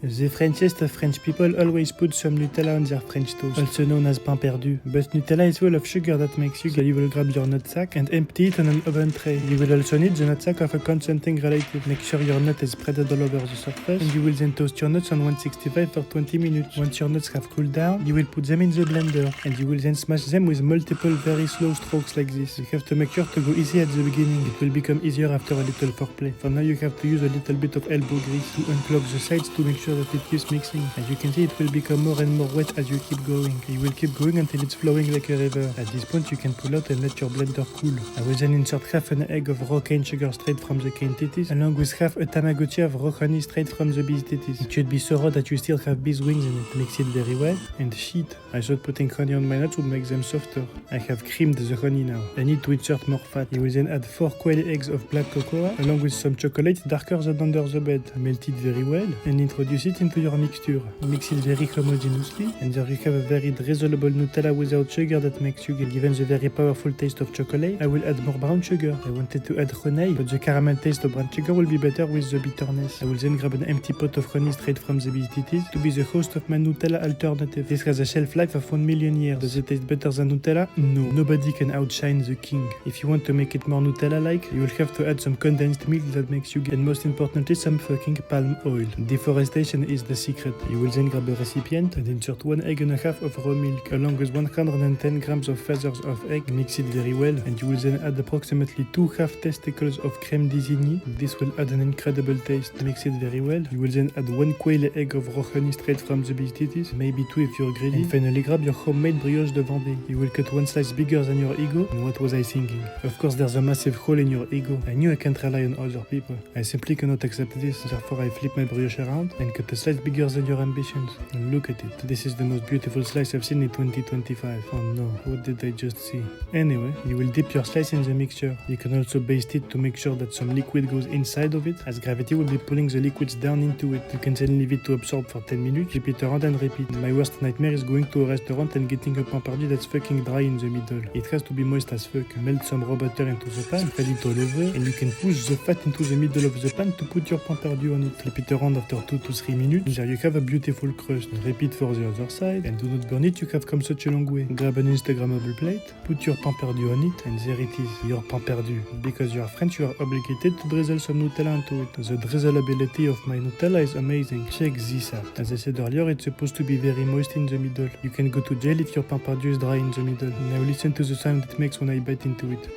The Frenchest of French people always put some Nutella on their French toast, also known as pain perdu. But Nutella is full of sugar that makes you, so you will grab your nut sack and empty it on an oven tray. You will also need the nut sack of a consenting relative. Make sure your nut is spread all over the surface, and you will then toast your nuts on 165 for 20 minutes. Once your nuts have cooled down, you will put them in the blender, and you will then smash them with multiple very slow strokes like this. You have to make sure to go easy at the beginning. It will become easier after a little foreplay. For now, you have to use a little bit of elbow grease to unclog the sides to make sure that it keeps mixing. As you can see, it will become more and more wet as you keep going. You will keep going until it's flowing like a river. At this point, you can pull out and let your blender cool. I will then insert half an egg of raw cane sugar straight from the cane titties, along with half a tamagotchi of raw honey straight from the bee's titties. It should be so raw that you still have bee's wings in it. Mix it very well. And shit, I thought putting honey on my nuts would make them softer. I have creamed the honey now. I need to insert more fat. You will then add 4 quail eggs of black cocoa, along with some chocolate darker than under the bed. Melt it very well and introduce it into your mixture. Mix it very homogeneously, and there you have a very drizzleable Nutella without sugar that makes you get. Given the very powerful taste of chocolate, I will add more brown sugar. I wanted to add honey, but the caramel taste of brown sugar will be better with the bitterness. I will then grab an empty pot of honey straight from the bee's titties to be the host of my Nutella alternative. This has a shelf life of 1 million years. Does it taste better than Nutella? No. Nobody can outshine the king. If you want to make it more Nutella-like, you will have to add some condensed milk that makes you get, and most importantly, some fucking palm oil. Deforestation is the secret. You will then grab a recipient and insert 1 egg and a half of raw milk, along with 110 grams of feathers of egg. Mix it very well, and you will then add approximately 2 half testicles of crème d'isigny. This will add an incredible taste. Mix it very well. You will then add 1 quail egg of raw honey straight from the bee's titties, maybe 2 if you're greedy. And finally grab your homemade brioche de Vendée. You will cut 1 slice bigger than your ego. And what was I thinking? Of course there's a massive hole in your ego. I knew I can't rely on other people. I simply cannot accept this. Therefore I flip my brioche around and cut a slice bigger than your ambitions. And look at it. This is the most beautiful slice I've seen in 2025. Oh no, what did I just see? Anyway, you will dip your slice in the mixture. You can also baste it to make sure that some liquid goes inside of it, as gravity will be pulling the liquids down into it. You can then leave it to absorb for 10 minutes, flip it around and repeat. My worst nightmare is going to a restaurant and getting a pain perdu that's fucking dry in the middle. It has to be moist as fuck. Melt some raw butter into the pan, spread it all over, and you can push the fat into the middle of the pan to put your pain perdu on it. Flip it around after 2 to 3 minutes. There you have a beautiful crust. Repeat for the other side, and do not burn it, you have come such a long way. Grab an Instagrammable plate, put your pain perdu on it, and there it is, your pain perdu. Because you are French, you are obligated to drizzle some Nutella into it. The drizzleability of my Nutella is amazing. Check this out. As I said earlier, it's supposed to be very moist in the middle. You can go to jail if your pain perdu is dry in the middle. Now listen to the sound it makes when I bite into it.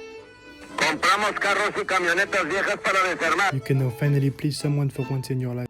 Compramos carros y camionetas viejas para desarmar. You can now finally please someone for once in your life.